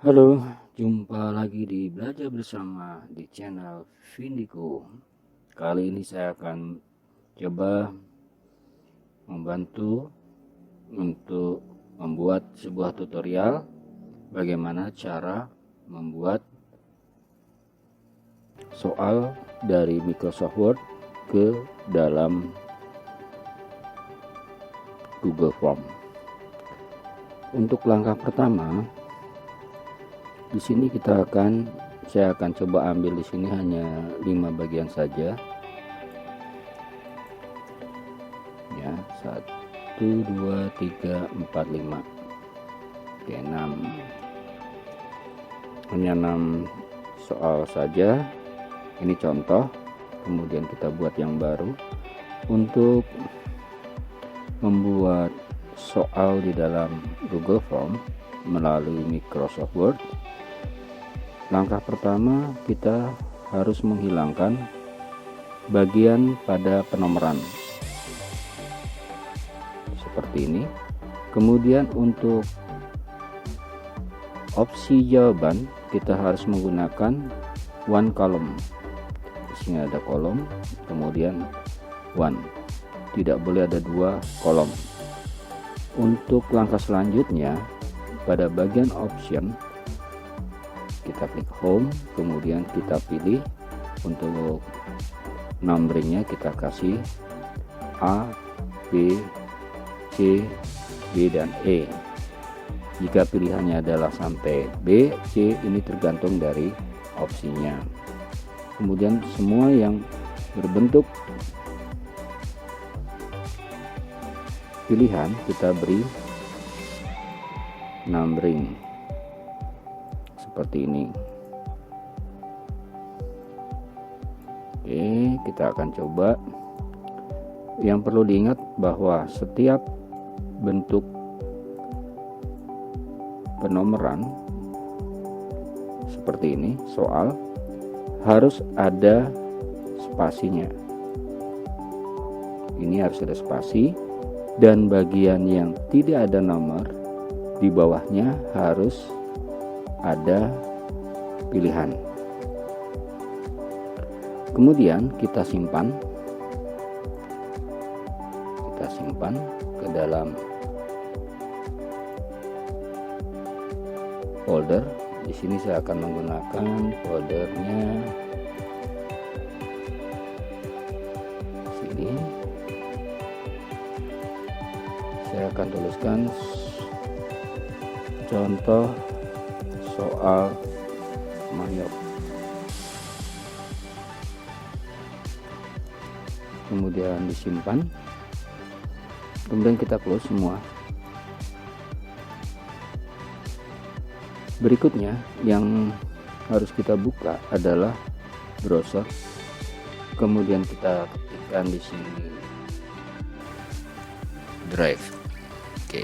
Halo, jumpa lagi di Belajar Bersama di channel Vindico. Kali ini saya akan coba membantu untuk membuat sebuah tutorial bagaimana cara membuat soal dari Microsoft Word ke dalam Google Form. Untuk langkah pertama, di sini saya akan coba ambil di sini hanya 5 bagian saja. Ya, 1 2 3 4 5. Oke, 6. Hanya 6 soal saja. Ini contoh. Kemudian kita buat yang baru. Untuk membuat soal di dalam Google Form melalui Microsoft Word, langkah pertama kita harus menghilangkan bagian pada penomoran seperti ini. Kemudian untuk opsi jawaban kita harus menggunakan one column. Di sini ada kolom, kemudian one. Tidak boleh ada 2 kolom. Untuk langkah selanjutnya, pada bagian option kita klik home, kemudian kita pilih untuk numberingnya, kita kasih A, B, C, D, dan E. Jika pilihannya adalah sampai B, C, ini tergantung dari opsinya. Kemudian semua yang berbentuk pilihan kita beri numbering seperti ini. Oke, kita akan coba. Yang perlu diingat bahwa setiap bentuk penomoran seperti ini, soal, harus ada spasinya. Ini harus ada spasi, dan bagian yang tidak ada nomor di bawahnya harus ada pilihan. Kemudian kita simpan ke dalam folder. Di sini saya akan menggunakan foldernya sini. Saya akan tuliskan contoh soal mayop. Kemudian disimpan. Kemudian kita close semua. Berikutnya yang harus kita buka adalah browser. Kemudian kita ketikkan di sini Drive. Oke.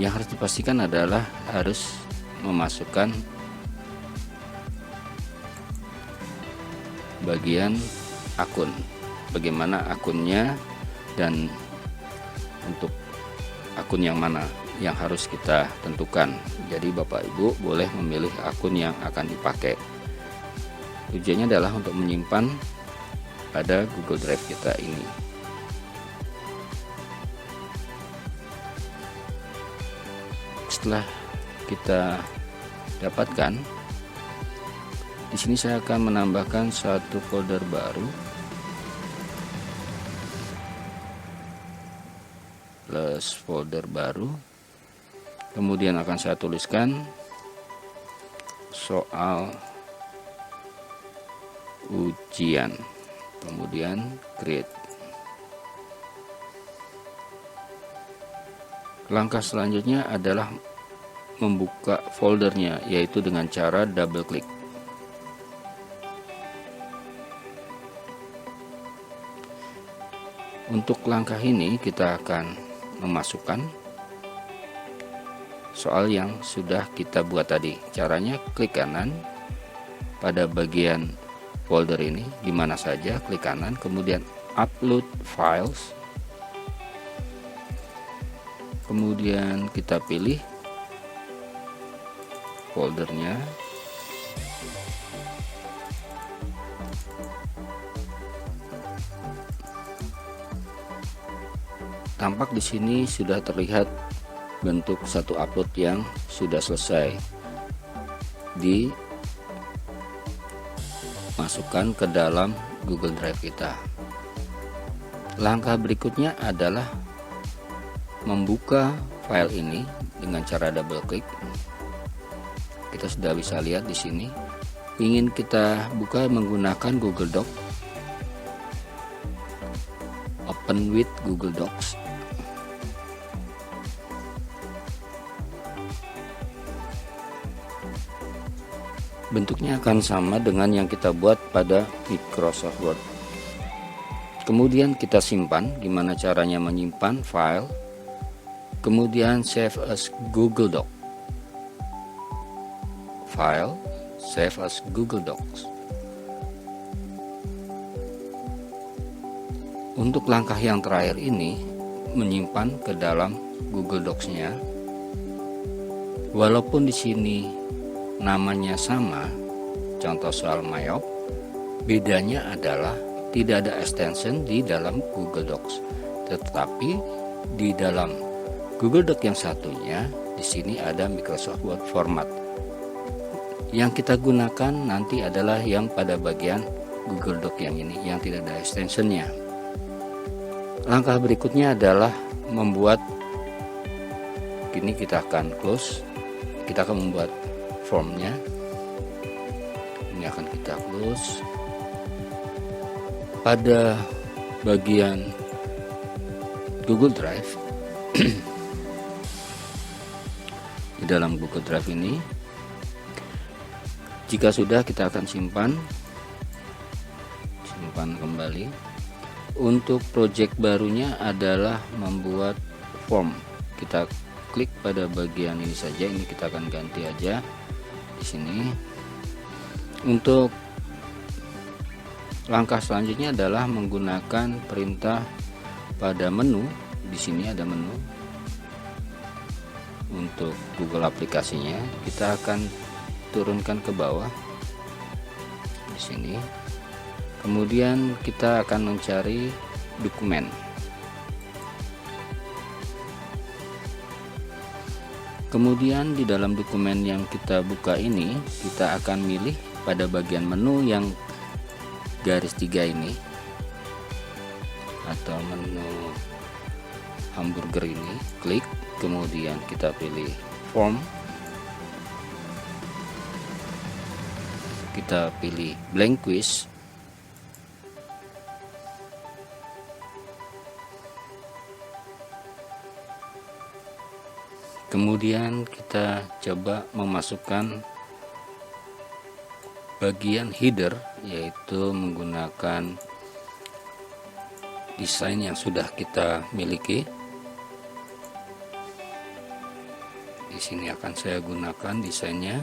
Yang harus dipastikan adalah harus memasukkan bagian akun, bagaimana akunnya, dan untuk akun yang mana yang harus kita tentukan. Jadi Bapak Ibu boleh memilih akun yang akan dipakai. Tujuannya adalah untuk menyimpan pada Google Drive kita ini. Setelah kita dapatkan, di sini saya akan menambahkan satu folder baru plus folder baru. Kemudian akan saya tuliskan soal ujian, kemudian create. Langkah selanjutnya adalah membuka foldernya, yaitu dengan cara double klik. Untuk langkah ini kita akan memasukkan soal yang sudah kita buat tadi. Caranya klik kanan pada bagian folder ini, di mana saja klik kanan, kemudian upload files, kemudian kita pilih foldernya. Tampak di sini sudah terlihat bentuk satu upload yang sudah selesai dimasukkan ke dalam Google Drive kita. Langkah berikutnya adalah membuka file ini dengan cara double klik. Kita sudah bisa lihat di sini. Ingin kita buka menggunakan Google Doc. Open with Google Docs. Bentuknya akan sama dengan yang kita buat pada Microsoft Word. Kemudian kita simpan. Gimana caranya menyimpan file? Kemudian save as Google Doc. File, save as Google Docs. Untuk langkah yang terakhir ini, menyimpan ke dalam Google Docs-nya. Walaupun di sini namanya sama, contoh soal Mayop, bedanya adalah tidak ada extension di dalam Google Docs, tetapi di dalam Google Doc yang satunya di sini ada Microsoft Word format. Yang kita gunakan nanti adalah yang pada bagian Google Doc yang ini, yang tidak ada extensionnya. Langkah berikutnya adalah membuat, kini kita akan close, kita akan membuat formnya. Ini akan kita close. Pada bagian Google Drive di dalam Google Drive ini, jika sudah, kita akan simpan kembali. Untuk project barunya adalah membuat form. Kita klik pada bagian ini saja, ini kita akan ganti aja di sini. Untuk langkah selanjutnya adalah menggunakan perintah pada menu. Di sini ada menu. Untuk Google aplikasinya, kita akan turunkan ke bawah di sini. Kemudian kita akan mencari dokumen. Kemudian di dalam dokumen yang kita buka ini, kita akan milih pada bagian menu yang garis 3 ini, atau menu hamburger ini. Klik, kemudian kita pilih form, kita pilih blank quiz. Kemudian kita coba memasukkan bagian header, yaitu menggunakan desain yang sudah kita miliki. Di sini akan saya gunakan desainnya.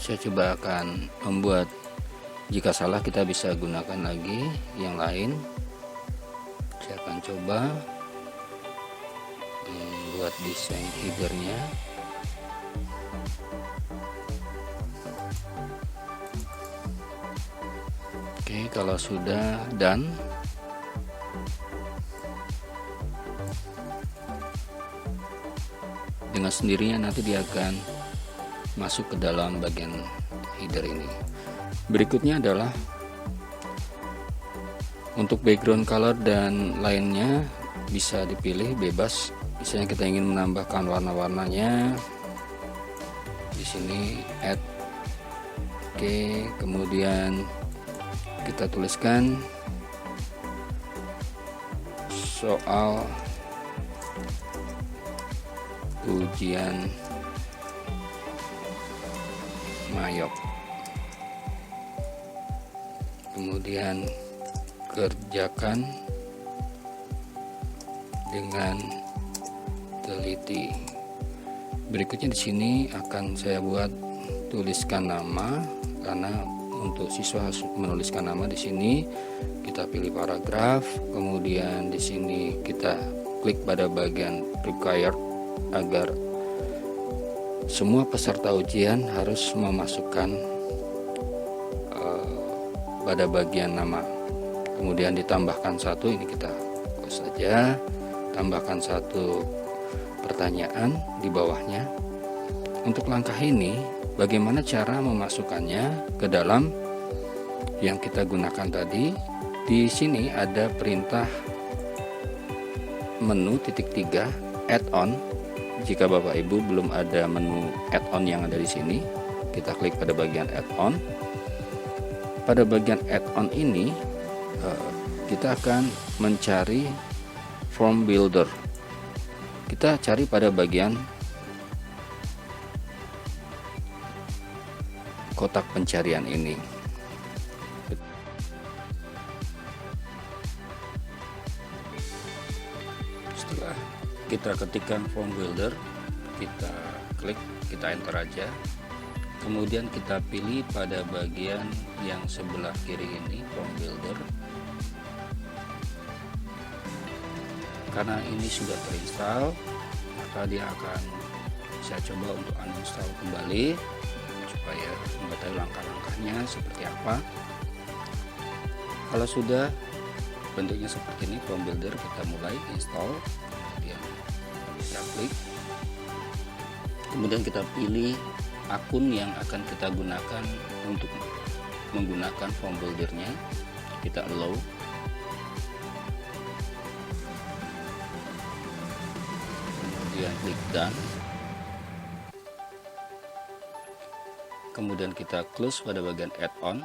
Saya coba akan membuat, jika salah kita bisa gunakan lagi yang lain. Saya akan coba membuat desain headernya. Oke, kalau sudah done, dengan sendirinya nanti dia akan masuk ke dalam bagian header ini. Berikutnya adalah untuk background color dan lainnya bisa dipilih bebas. Misalnya kita ingin menambahkan warna-warnanya, di sini add. Oke, kemudian kita tuliskan soal ujian Mayop, kemudian kerjakan dengan teliti. Berikutnya di sini akan saya buat, tuliskan nama, karena untuk siswa harus menuliskan nama. Di sini kita pilih paragraf, kemudian di sini kita klik pada bagian required agar semua peserta ujian harus memasukkan pada bagian nama. Kemudian ditambahkan satu, ini kita close saja, tambahkan satu pertanyaan di bawahnya. Untuk langkah ini, bagaimana cara memasukkannya ke dalam yang kita gunakan tadi? Di sini ada perintah menu *3 add-on. Jika Bapak Ibu belum ada menu add-on yang ada di sini, kita klik pada bagian add-on. Pada bagian add-on ini kita akan mencari form builder. Kita cari pada bagian kotak pencarian ini. Setelah kita ketikkan form builder, kita klik, kita enter aja. Kemudian kita pilih pada bagian yang sebelah kiri ini, form builder. Karena ini sudah terinstall, maka dia akan, saya coba untuk uninstall kembali supaya mengetahui langkah-langkahnya seperti apa. Kalau sudah bentuknya seperti ini, form builder, kita mulai install. Kemudian kita klik, kemudian kita pilih akun yang akan kita gunakan untuk menggunakan form buildernya. Kita allow, kemudian klik done, kemudian kita close pada bagian add-on.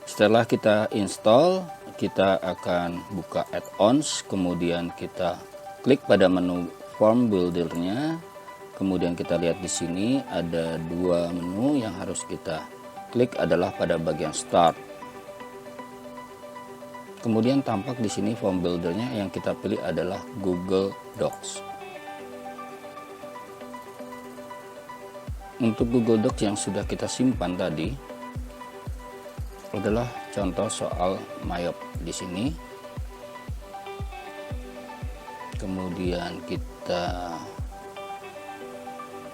Setelah kita install, kita akan buka add-ons, kemudian kita klik pada menu form buildernya. Kemudian kita lihat di sini ada dua menu yang harus kita klik, adalah pada bagian start. Kemudian tampak di sini form buildernya, yang kita pilih adalah Google Docs. Untuk Google Docs yang sudah kita simpan tadi adalah contoh soal MAYOP di sini. Kemudian kita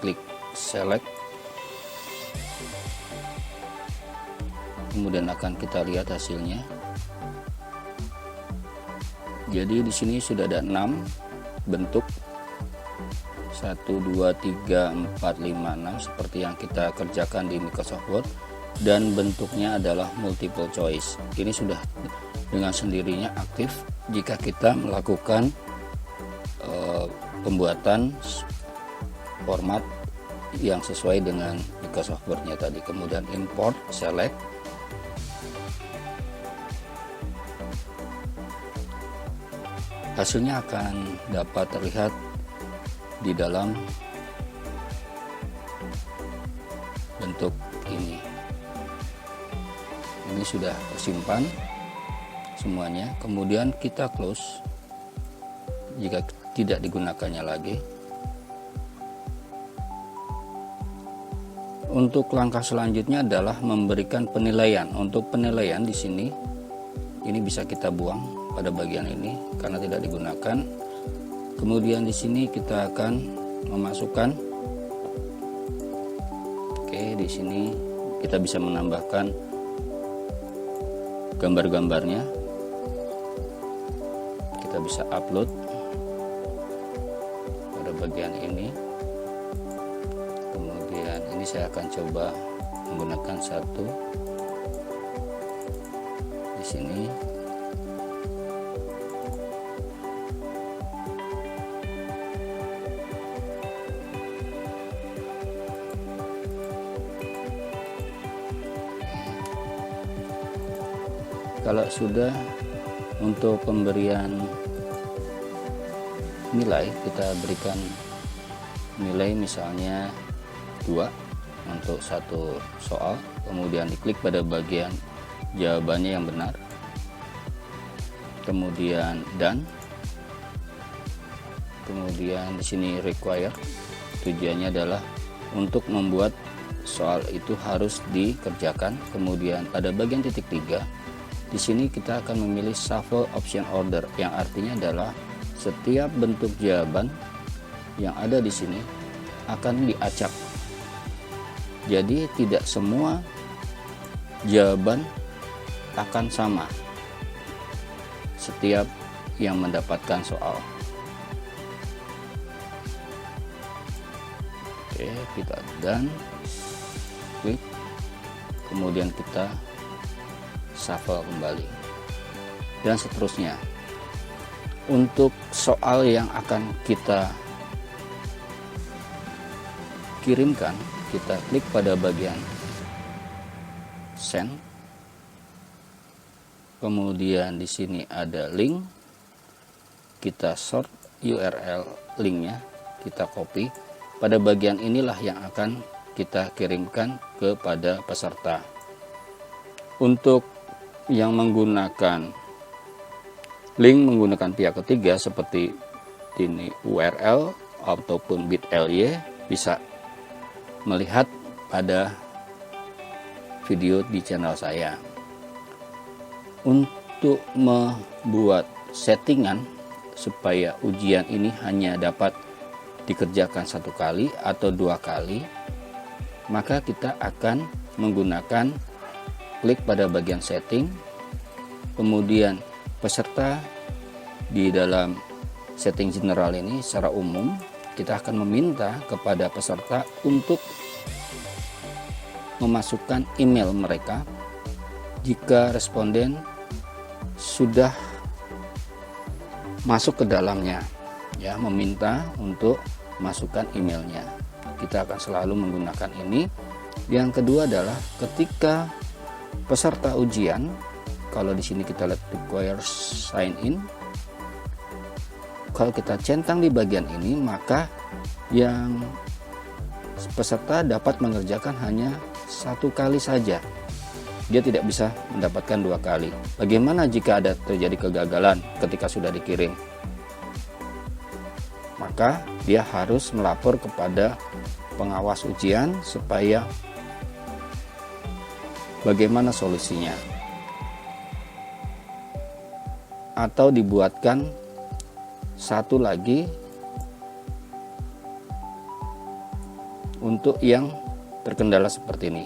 klik select, kemudian akan kita lihat hasilnya. Jadi di sini sudah ada 6 bentuk, 1 2 3 4 5 6 seperti yang kita kerjakan di Microsoft Word, dan bentuknya adalah multiple choice. Ini sudah dengan sendirinya aktif jika kita melakukan pembuatan format yang sesuai dengan Microsoft Word-nya tadi. Kemudian import, select, hasilnya akan dapat terlihat di dalam bentuk ini. Ini sudah tersimpan semuanya. Kemudian kita close jika tidak digunakannya lagi. Untuk langkah selanjutnya adalah memberikan penilaian. Untuk penilaian di sini, ini bisa kita buang pada bagian ini karena tidak digunakan. Kemudian di sini kita akan memasukkan, di sini kita bisa menambahkan gambar-gambarnya. Kita bisa upload pada bagian ini. Kemudian ini saya akan coba menggunakan satu di sini. Kalau sudah, untuk pemberian nilai, kita berikan nilai misalnya 2 untuk satu soal. Kemudian diklik pada bagian jawabannya yang benar, kemudian done. Kemudian di sini require, tujuannya adalah untuk membuat soal itu harus dikerjakan. Kemudian pada bagian titik 3, di sini kita akan memilih shuffle option order, yang artinya adalah setiap bentuk jawaban yang ada di sini akan diacak. Jadi tidak semua jawaban akan sama setiap yang mendapatkan soal. Oke, kita done, klik, kemudian kita shuffle kembali, dan seterusnya. Untuk soal yang akan kita kirimkan, kita klik pada bagian send, kemudian di sini ada link, kita sort URL linknya, kita copy. Pada bagian inilah yang akan kita kirimkan kepada peserta. Untuk yang menggunakan link menggunakan pihak ketiga seperti ini URL ataupun bit.ly, bisa melihat pada video di channel saya. Untuk membuat settingan supaya ujian ini hanya dapat dikerjakan 1 kali atau 2 kali, maka kita akan menggunakan klik pada bagian setting, kemudian peserta di dalam setting general ini secara umum kita akan meminta kepada peserta untuk memasukkan email mereka jika responden sudah masuk ke dalamnya, ya, meminta untuk masukkan emailnya. Kita akan selalu menggunakan ini. Yang kedua adalah ketika peserta ujian, kalau di sini kita lihat require sign in, kalau kita centang di bagian ini, maka yang peserta dapat mengerjakan hanya 1 kali saja. Dia tidak bisa mendapatkan 2 kali. Bagaimana jika ada terjadi kegagalan ketika sudah dikirim? Maka dia harus melapor kepada pengawas ujian supaya bagaimana solusinya. Atau dibuatkan satu lagi untuk yang terkendala seperti ini.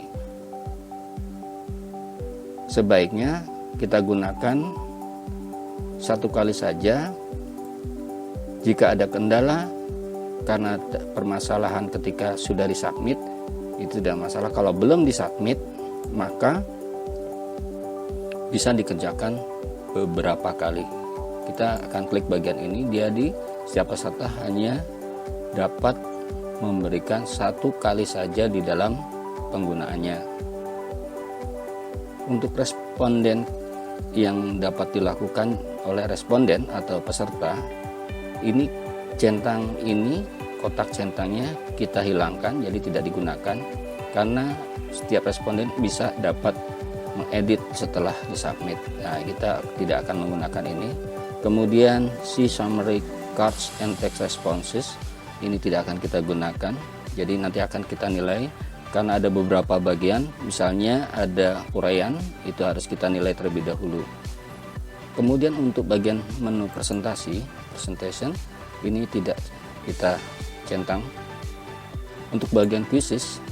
Sebaiknya kita gunakan 1 kali saja. Jika ada kendala karena permasalahan ketika sudah disubmit, itu tidak masalah. Kalau belum disubmit, maka bisa dikerjakan beberapa kali. Kita akan klik bagian ini, dia di setiap peserta hanya dapat memberikan 1 kali saja di dalam penggunaannya. Untuk responden yang dapat dilakukan oleh responden atau peserta, ini centang ini, kotak centangnya kita hilangkan, jadi tidak digunakan, karena setiap responden bisa dapat mengedit setelah disubmit. Nah, kita tidak akan menggunakan ini. Kemudian si summary cards and text responses, ini tidak akan kita gunakan, jadi nanti akan kita nilai karena ada beberapa bagian, misalnya ada uraian, itu harus kita nilai terlebih dahulu. Kemudian untuk bagian menu presentation, ini tidak kita centang. Untuk bagian quizzes,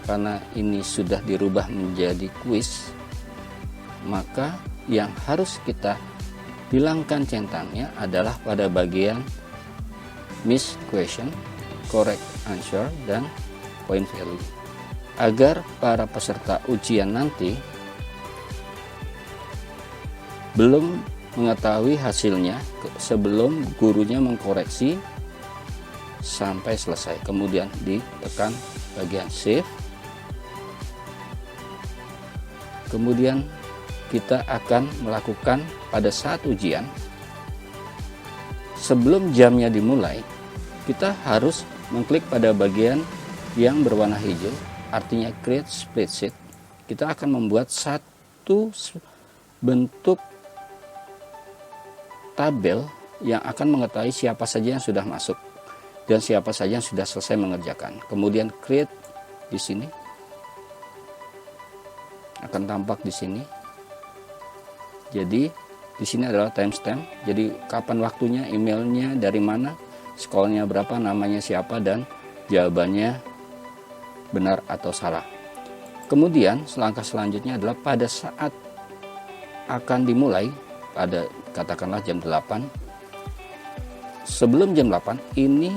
karena ini sudah dirubah menjadi quiz, maka yang harus kita hilangkan centangnya adalah pada bagian miss question, correct answer, dan point value, agar para peserta ujian nanti belum mengetahui hasilnya sebelum gurunya mengkoreksi sampai selesai. Kemudian ditekan bagian save. Kemudian kita akan melakukan pada saat ujian, sebelum jamnya dimulai, kita harus mengklik pada bagian yang berwarna hijau, artinya create spreadsheet. Kita akan membuat satu bentuk tabel yang akan mengetahui siapa saja yang sudah masuk dan siapa saja yang sudah selesai mengerjakan. Kemudian create di sini. Akan tampak di sini. Jadi di sini adalah timestamp. Jadi kapan waktunya, emailnya dari mana, sekolahnya berapa, namanya siapa, dan jawabannya benar atau salah. Kemudian langkah selanjutnya adalah pada saat akan dimulai, pada katakanlah jam 8, sebelum jam 8 ini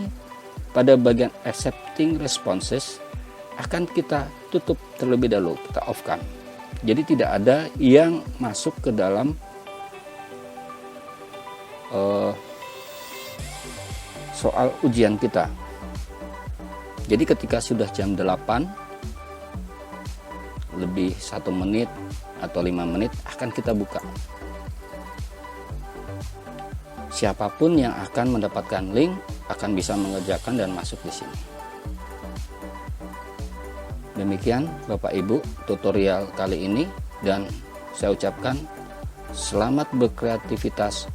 pada bagian accepting responses akan kita tutup terlebih dahulu, kita off-kan. Jadi tidak ada yang masuk ke dalam soal ujian kita. Jadi ketika sudah jam 8 lebih 1 menit atau 5 menit akan kita buka. Siapapun yang akan mendapatkan link akan bisa mengerjakan dan masuk di sini. Demikian Bapak Ibu tutorial kali ini, dan saya ucapkan selamat berkreativitas,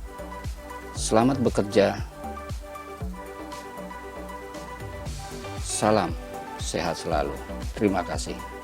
selamat bekerja, salam sehat selalu. Terima kasih.